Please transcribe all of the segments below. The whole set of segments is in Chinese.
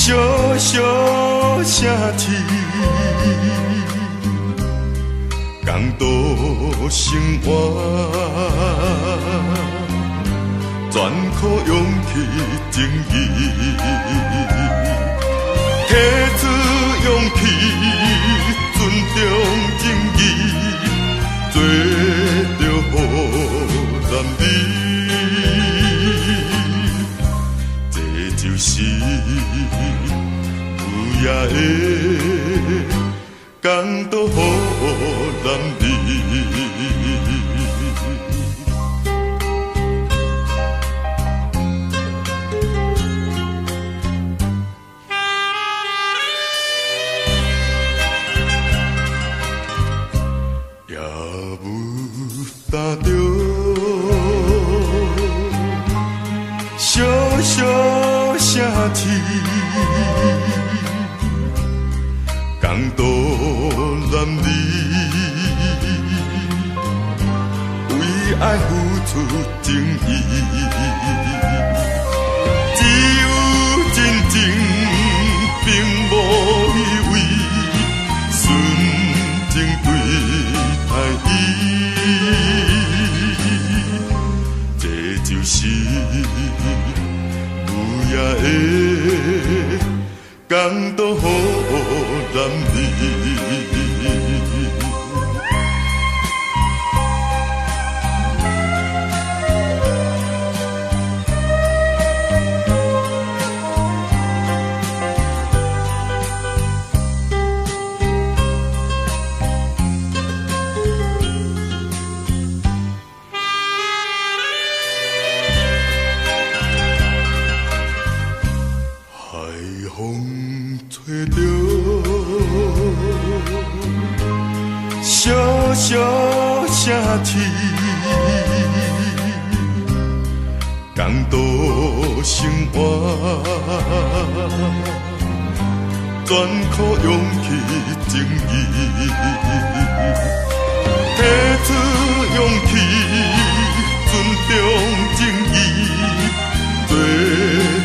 小小城市，共度生活，全靠勇气正义，提出勇气，尊重正义，做着好男儿。这就是有野的港岛好男儿。也有担着小小城市，共度男儿，为爱付出正义，只有真情，并无虚伪，纯情对待伊，这就是有野的港岛好男儿。风吹着小小城市，共度生活，全靠勇气正义，提出勇气，尊重正义，做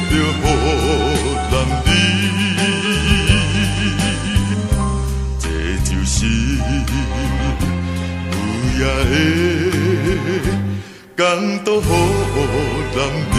着好男儿。这就是有野的港岛好男儿。